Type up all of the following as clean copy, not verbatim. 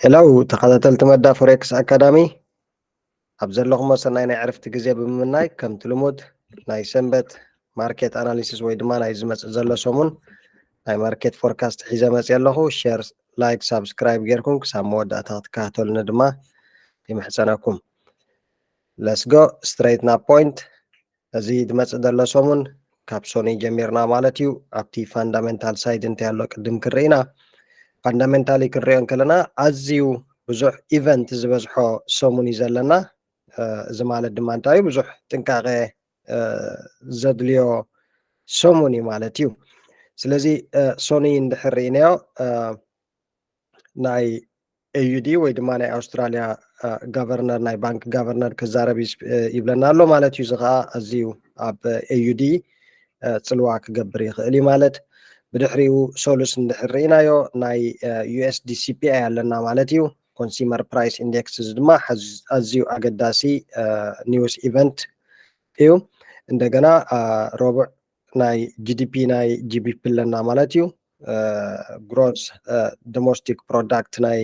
هلو تخاطلت مدى فوركس أكاديمي أبزر لكم مثلا أنا عرفت جزء بمناي كم تلمود ناي سنبت ماركت أناليسيس ويدما ناي زمت زل سومون ناي ماركت فوركاست حيزة مسيال له شير لايك سبسكرايب غيركم كسام مودة تكاتل ندما يمحسنكم let's go straight na point أزيد مسألة سومون كابسوني جميرنا مالتيو أبتي fundamental side انت يالله قدم كرينا fundamentally كريان كلنا أزيو ብዙሕ ኢቨንት ዝበዝሖ ሰሙን እዩ ዘለና እዚ ማለት ድማ እንታይ እዩ ብዙሕ ጥንቃቐ ዘድልዮ ሰሙን እዩ ማለት እዩ ስለዚ ሶኒ እንድሕር ርኢናዮ ናይ ኤዩዲ ወይ ድማ ናይ ኣውስትራልያ ጋቨርነር ናይ ባንክ ጋቨርነር ክዛረብ ይብለና ኣሎ ማለት እዩ እዚ ከዓ ኣዝዩ ኣብ ኤዩዲ ፅልዋ ክገብር ይኽእል እዩ ማለት ብድሕሪኡ ሶሉስ እንድሕር ርኢናዮ ናይ ዩኤስዲ ሲፒአይ ኣለና ማለት እዩ ኮንሱመር ፕራይስ ኢንዴክስ ድማ ኣዝዩ ኣገዳሲ ኒውስ ኢቨንት እዩ እንደገና ረቡዕ ናይ ጂዲፒ ናይ ጂቢፒ ኣለና ማለት እዩ ግሮስ ዶሜስቲክ ፕሮዳክት ናይ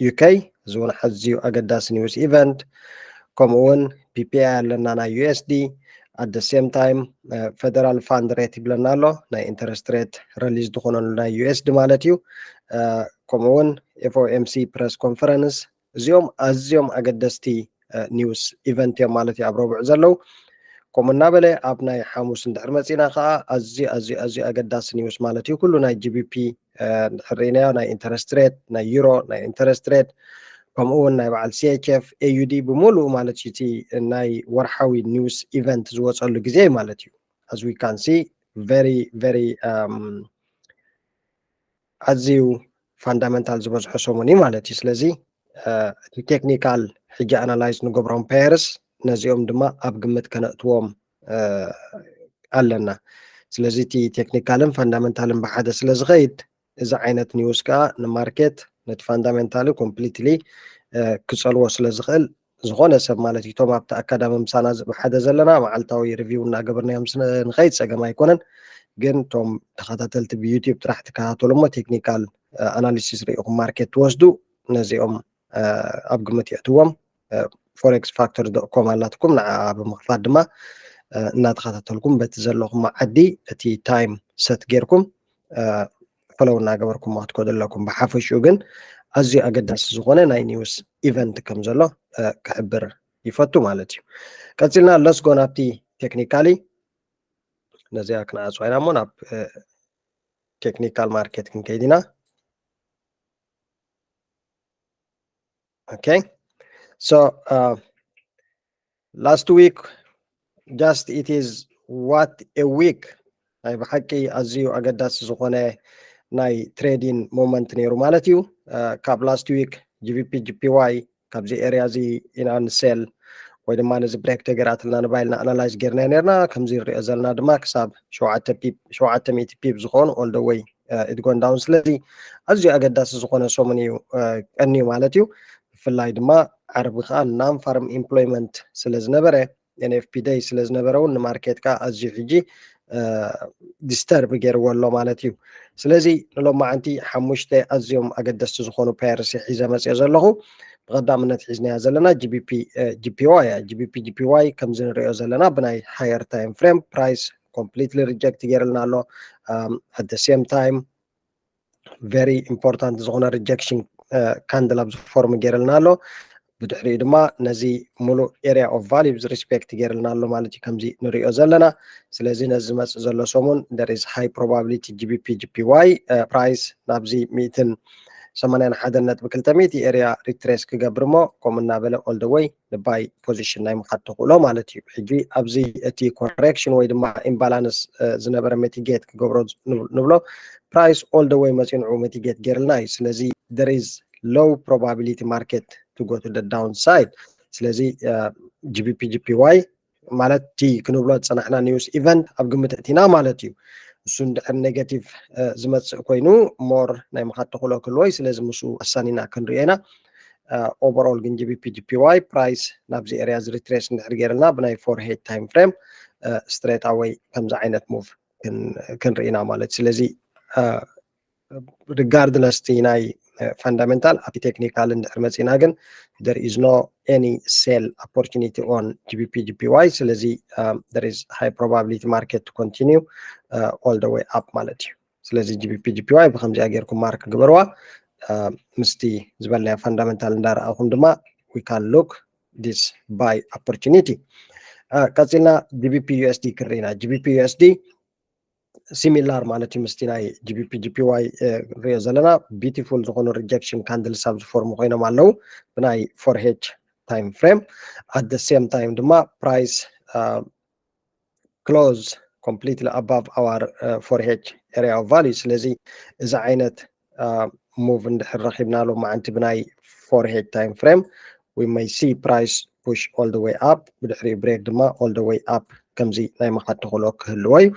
ዩኬ እዚ እውን ኣዝዩ ኣገዳሲ ኒውስ ኢቨንት ከምኡውን ፒፒአይ ኣለና ናይ ዩኤስዲ at the same time federal fund rate ይብለና ኣሎ ናይ ኢንተረስት ሬት ሪሊዝ ዝኾነሉ ናይ ዩኤስዲ ማለት እዩ ከምኡውን ኤፍኦኤምሲ ፕሬስ ኮንፈረንስ እዚኦም ኣዝዮም ኣገደስቲ ኒውስ ኢቨንት እዮም ማለት እዩ ኣብ ረቡዕ ዘለው ከምኡ እናበለ ኣብ ናይ ሓሙስ እንድሕር መፂና ከዓ ኣዝዩ ኣገዳሲ ኒውስ ማለት እዩ ኩሉ ናይ ጂቢፒ እንድሕር ርኢናዮ ናይ ኢንተረስት ሬት ናይ ዩሮ ናይ ኢንተረስት ሬት ከምኡውን ናይ በዓል ሲኤችኤፍ ኤዩዲ ብምሉእ ማለት እዩ እቲ ናይ ወርሓዊ ኒውስ ኢቨንት ዝወፀሉ ግዜ ማለት እዩ as we can see very ኣዝዩ ፋንዳሜንታል ዝበዝሖ ሰሙን እዩ ማለት እዩ ስለዚ እቲ ቴክኒካል ሕጂ ኣናላይዝ ንገብሮም ፔርስ ነዚኦም ድማ ኣብ ግምት ከነእትዎም ኣለና ስለዚ እቲ ቴክኒካልን ፋንዳሜንታልን ብሓደ ስለ ዝኸይድ እዚ ዓይነት ኒውስ ከዓ ንማርኬት ነቲ ፋንዳሜንታሊ ኮምፕሊትሊ ክፀልዎ ስለ ዝኽእል ዝኾነ ሰብ ማለት እዩ እቶም ኣብቲ ኣካዳሚ ምሳና ብሓደ ዘለና መዓልታዊ ሪቪው እናገበርናዮም ንኸይድ ፀገም ኣይኮነን ግን እቶም ተኸታተልቲ ብዩቲብ ጥራሕ ትከታተሉ እሞ ቴክኒካል ኣናሊሲስ ሪኢኹም ማርኬት ትወስዱ ነዚኦም ኣብ ግምት የእትዎም ፎሬክስ ፋክተር ዶትኮም ኣላትኩም ንዓ ብምኽፋት ድማ እናተኸታተልኩም በቲ ዘለኹም ዓዲ እቲ ታይም ሰት ጌርኩም ፈለው እናገበርኩም ክትከዱ ኣለኩም ብሓፈሽኡ ግን ኣዝዩ ኣገዳሲ ዝኾነ ናይ ኒውስ ኢቨንት ከም ዘሎ ክሕብር ይፈቱ ማለት እዩ ቀፂልና ለስ ጎ ናብቲ ቴክኒካሊ ነዚኣ ክነኣፅዋ ኢና እሞ ናብ ቴክኒካል ማርኬት ክንከይድ ኢና okay so last week just it is what a week ናይ ብሓቂ ኣዝዩ ኣገዳሲ ዝኾነ ናይ ትሬዲንግ ሞመንት ነይሩ ማለት እዩ ካብ ላስት ዊክ ጂቢፒ ጂፒዋይ ካብዚ ኤርያ እዚ ኢና ንሴል ወይ ድማ ነዚ ብሬክ ተገራትልና ንባይልና ኣናላይዝ ጌርና ነርና ከምዚ ንሪኦ ዘለና ድማ ክሳብ 700 ፒፕ ዝኾኑ ኦል ደ ዌይ ኢት ጎን ዳውን ስለዚ ኣዝዩ ኣገዳሲ ዝኾነ ሰሙን እዩ ቀኒዩ ማለት እዩ ብፍላይ ድማ ዓርቢ ከዓ ናን ፋርም ኢምፕሎይመንት ስለ ዝነበረ ኤንኤፍፒ ደይ ስለ ዝነበረ እውን ንማርኬት ከዓ ኣዝዩ ሕጂ ዲስተርብ ገይርዎ ኣሎ ማለት እዩ ስለዚ ንሎማዓንቲ ሓሙሽተ ኣዝዮም ኣገደስቲ ዝኾኑ ፔርስ ሒዘ መፅኦ ዘለኹ ብቐዳምነት ሒዝናያ ዘለና ጂፒዋይ ከምዚ ንሪኦ ዘለና ብናይ ሃየር ታይም ፍሬም ፕራይስ ኮምፕሊትሊ ሪጀክት ገይርልና ኣሎ ኣት ደ ሴም ታይም ቨሪ ኢምፖርታንት ዝኾነ ሪጀክሽን ካንድል ኣብ ዝፎርም ገይርልና ኣሎ ብድሕሪኡ ድማ ነዚ ሙሉእ ኤርያ ኦፍ ቫልዩ ሪስፔክት ገይርልና ኣሎ ማለት እዩ ከምዚ ንሪኦ ዘለና ስለዚ ነዚ ዝመፅእ ዘሎ ሰሙን there is high probability ጂቢፒ ጂፒዋይ ፕራይስ ናብዚ 181.200 ኤርያ ሪትሬስ ክገብር ሞ ከምኡ እናበለ ኦል ደ ዌይ ንባይ ፖዚሽን ናይ ምኻድ ተኽእሎ ማለት እዩ ሕጂ ኣብዚ እቲ ኮሬክሽን ወይ ድማ ኢምባላንስ ዝነበረ ሚቲጌት ክገብሮ ንብሎ ፕራይስ ኦል ደ ዌይ መፂኡ ንዑ ሚቲጌት ገይርልና እዩ ስለዚ there is low probability market to go to the downside ስለዚ ጂቢፒ ጂፒዋይ ማለት ቲ ክንብሎ ፀናሕና ኒውስ ኢቨንት ኣብ ግምት እቲና ማለት እዩ እሱ እንድሕር ኔጋቲቭ ዝመፅእ ኮይኑ ሞር ናይ ምኻድ ተኽእሎ ክህልዎ እዩ ስለዚ ምስኡ ኣሳኒና ክንሪኦ ኢና ኦቨርኦል ግን ጂቢፒ ጂፒዋይ ፕራይስ ናብዚ ኤርያ ዝሪትሬስ እንድሕር ገይርልና ብናይ ፎርሄድ ታይም ፍሬም ስትሬት ኣወይ ከምዚ ዓይነት ሙቭ ክንርኢና ማለት ስለዚ ሪጋርድለስ እቲ ናይ fundamental ابي technical እንድሕር መፂና ግን there is no any sell opportunity on GBP GPY ስለዚ there is high probability market to continue all the way up ማለት እዩ ስለዚ GBP GPY ብከምዚኣ ጌርኩም ማርክ ግበርዋ ምስቲ ዝበልናዮ fundamental እንዳረኣኹም ድማ we can look this buy opportunity ቀፂልና GBP USD ክሪና GBP USD similar ማለት እዩ ምስቲ ናይ GBP GPY ሪዮ ዘለና beautiful ዝኾኑ rejection candles ኣብ ዝፎርሙ ኮይኖም ኣለው ብናይ 4H time frame at the same time ድማ price close completely above our 4H area of value ስለዚ እዚ ዓይነት move እንድሕር ረኺብናሉ ማዓንቲ ብናይ 4H time frame we may see price push all the way up ብድሕሪ break ድማ all the way up ከምዚ ናይ መኻት ተኽእሎ ክህልዎ እዩ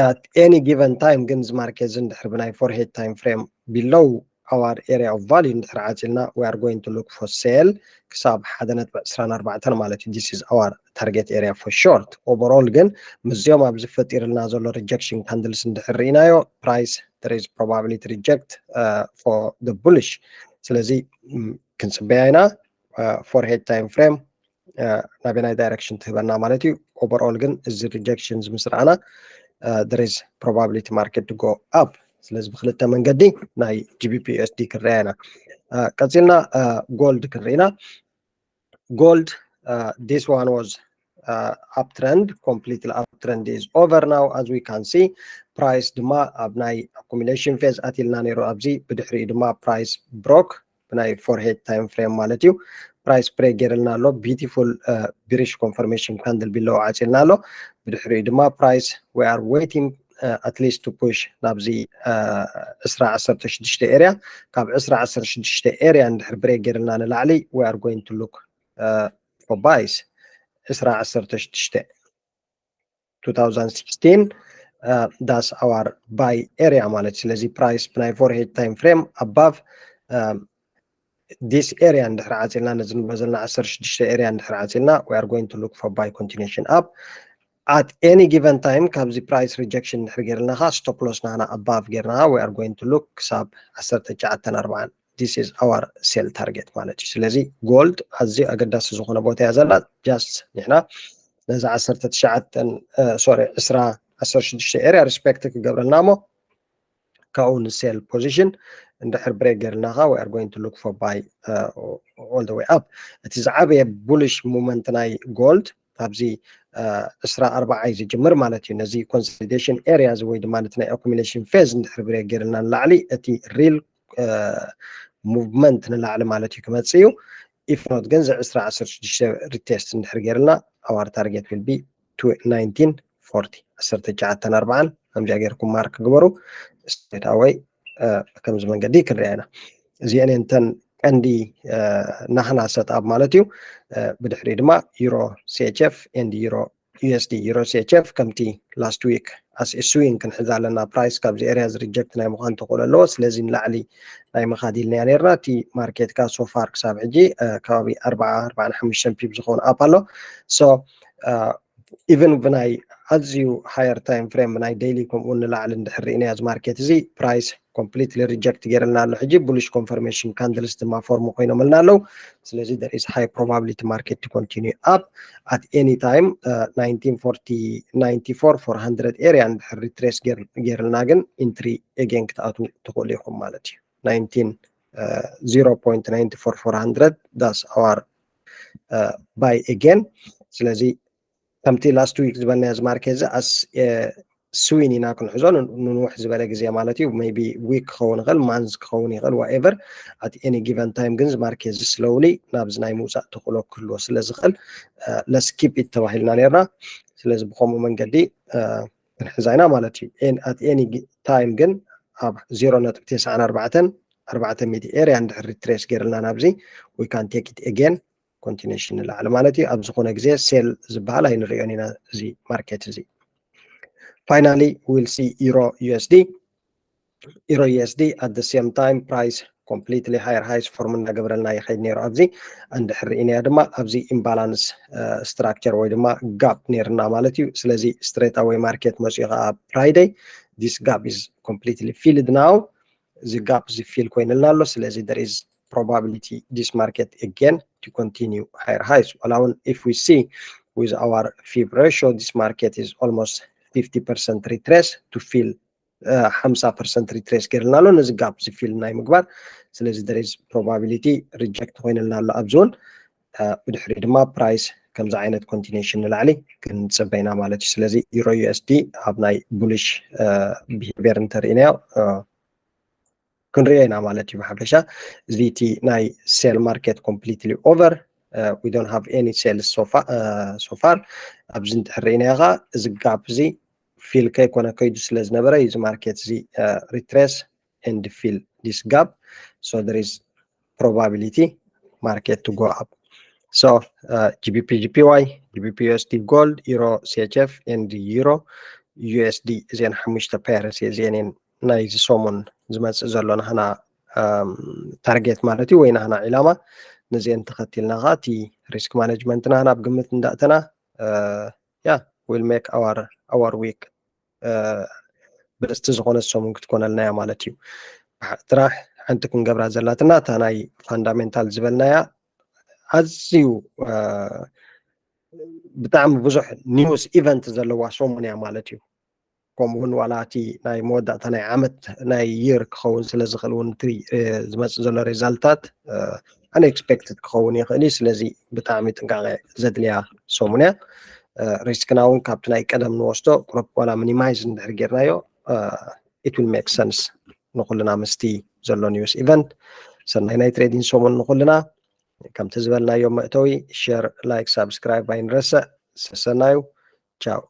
at any given time ግን ዝማርኬት እንድሕር ብናይ 4H time frame below our area of value እንድሕር ዓፂልና we are going to look for sell ክሳብ 1.24 ማለት እዩ this is our target area for short overall ግን ምዝዮም ኣብ ዝፈጢርልና ዘሎ rejection candles እንድሕር ርኢናዮ price there is probability to reject for the bullish ስለዚ ክንፅበያ ኢና 4H time frame ናበናይ direction ትህበና ማለት እዩ overall ግን እዚ rejections ምስ ረኣና there is probability market to go up ስለዚ ብክልተ መንገዲ ናይ GBP USD ክረአና ቀፂልና gold ክሪና gold this one was uptrend completely uptrend is over now as we can see price ድማ ኣብ ናይ accumulation phase ኣቲልና ነይሩ ኣብዚ ብድሕሪ ድማ price broke ብናይ 4H time frame ማለት እዩ price break ገይርልና ኣሎ beautiful bearish confirmation candle below ዓፂልና ኣሎ ብድሕሪ ድማ price we are waiting at least to push ናብዚ 16 area ካብ 16 area እንድሕር break ገይርልና ንላዕሊ we are going to look for buys 16 2016 that's our buy area ማለት ስለዚ price ብናይ 4H time frame above this area እንድሕር ዓፂልና ነዝንበዘልና 16 area እንድሕር ዓፂልና we are going to look for buy continuation up at any given time ካብዚ price rejection እንድሕር ገይርናኻ stop loss ናና above ገይርናኻ we are going to look ክሳብ 1940 this is our sell target ማለት እዩ ስለዚ gold ኣዝዩ ኣገዳሲ ዝኾነ ቦታ እያ ዘላ just ንሕና ነዚ 16 area respect ክገብረልና ሞ ካብኡ ንሴል position እንድሕር break ገይርናኻ we are going to look for buy all the way up እቲ ዝዓበየ bullish movement ናይ gold ካብዚ 14 ዝጅምር ማለት እዩ ነዚ consolidation areas ወይ ድማ ናይ accumulation phase እንድሕር break ገይርና ንላዕሊ እቲ real movement ንላዕሊ ማለት እዩ ክመፅእ እዩ if not ግን 16 retest እንድሕር ገይርና our target will be 1940 1940 ከምዚኣ ጌርኩም ማርክ ግበሩ straight away ከምዚ መንገዲ ክንሪአና እዚአን እንተን ቀንዲ ናህና ሰጣብ ማለት እዩ ብድሕሪ ድማ ዩሮ CHF and ዩሮ USD ዩሮ CHF ከምቲ last week as a swing ክንሕዛ ኣለና ፕራይስ ካብዚ ኤሪያዝ ሪጀክት ናይ ምዃን ተኽእሎ ኣለዎ ስለዚ ንላዕሊ ናይ ምኻድ ኢልና ነርና እቲ ማርኬትካ ሶፋር ክሳብ ሕጂ ከባቢ 45 ፒፕ ዝኾኑ ኣፕ ኣሎ ሶ even ብናይ ኣዝዩ ሃየር ታይም ፍሬም ብናይ ዴይሊ ከምኡ ንላዕሊ እንድሕር ርኢና እዚ ማርኬት እዚ ፕራይስ completely reject ገይርልና ኣሎ ሕጂ bullish confirmation candles ድማ ፎርሙ ኮይኖም ኣለና ኣለዉ ስለዚ there is high probability market to continue up at any time 1940 area እንድሕር retrace ገይርልና ግን entry again ክትኣቱ ትኽእሉ ኢኹም ማለት እዩ 0.94400 that's our buy again ስለዚ ከምቲ last week ዝበልና እዚ ማርኬት እዚ as swing ኢና ክንሕዞ ንንውሕ ዝበለ ግዜ ማለት እዩ maybe week ክኸውን ይኽእል month ክኸውን ይኽእል whatever at any given time ግን ማርኬት slowly ናብዚ ናይ ምውፃእ ተኽእሎ ክህልዎ ስለ ዝኽእል let's keep it ተባሂልና ነርና ስለዚ ብከምኡ መንገዲ ክንሕዛ ኢና ማለት እዩ at any time ግን ኣብ 0.94 area እንድሕር retrace ገይርልና ናብዚ we can take it again continuation ንላዕሊ ማለት እዩ ኣብ ዝኾነ ግዜ ሴል ዝበሃል ኣይንሪኦን ኢና እዚ ማርኬት እዚ finally we'll see euro USD at the same time price completely higher highs form እናገበረልና ይኸይድ ነይሩ ኣብዚ እንድሕር ርኢና ድማ ኣብዚ imbalance structure ወይ ድማ gap ነርና ማለት እዩ ስለዚ straight away market መፅኡ ከዓ Friday this gap is completely filled now the gap the fill coin lallo ስለዚህ there is probability this market again to continue higher highs. Well, if we see with our fib ratio this market is almost 50% retrace to fill 50% retrace ገይርና ኣሎ ነዚ ጋፕ ዝፊል ናይ ምግባር ስለዚ there is probability reject ኮይንልና ኣሎ ኣብ ዞን ብድሕሪ ድማ ፕራይስ ከምዚ ዓይነት ኮንቲኒሽን ንላዕሊ ክንፅበይና ማለት እዩ ስለዚ ዩሮ ዩኤስዲ ኣብ ናይ ቡሊሽ ቢሄቪየር እንተርእናዮ ክንሪኦ ኢና ማለት እዩ ብሓፈሻ እዚ እቲ ናይ ሴል ማርኬት ኮምፕሊትሊ ኦቨር we don't have any sales so far ኣብዚ እንተርእናዮ ኸ እዚ ጋፕ እዚ fill ከይኮነ ከይዱ ስለ ዝነበረ እዚ ማርኬት እዚ retrace and fill this gap so there is probability market to go up. So GBP GPY, GBP USD Gold, Euro CHF and Euro USD زين حمشت بيرس زين نايز سومون زمات زلنا هنا تارجت مالتي وين هنا علامة نزين تختلنا غاتي ريسك مانجمنتنا هنا بقمة نداتنا yeah we'll make our week بالاستزغون السومون تكون لنا مالتي تراح عندكم قبل زلاتنا تناي فاندامنتال زبلنا أزيو بتعمل بزح نيوز إيفنت زلوا سومنيا مالتيو كمون ولاتي ناي مودا تناي عمت ناي يير كخون سلازخلون تري زمس زل ريزالتات unexpected كخون يخلي سلازي بتعمل تنقع زدليا سومنيا ريسكناون كابتناي قدم نوستو قرب ولا مينيمايز ندرجرنايو it will make sense نقولنا مستي زلو نيوز إيفنت سناي تريدين سومن نقولنا كم تزبلنا يوم مأتوي شير لايك سبسكرايب باين رسا سسنايو تشاو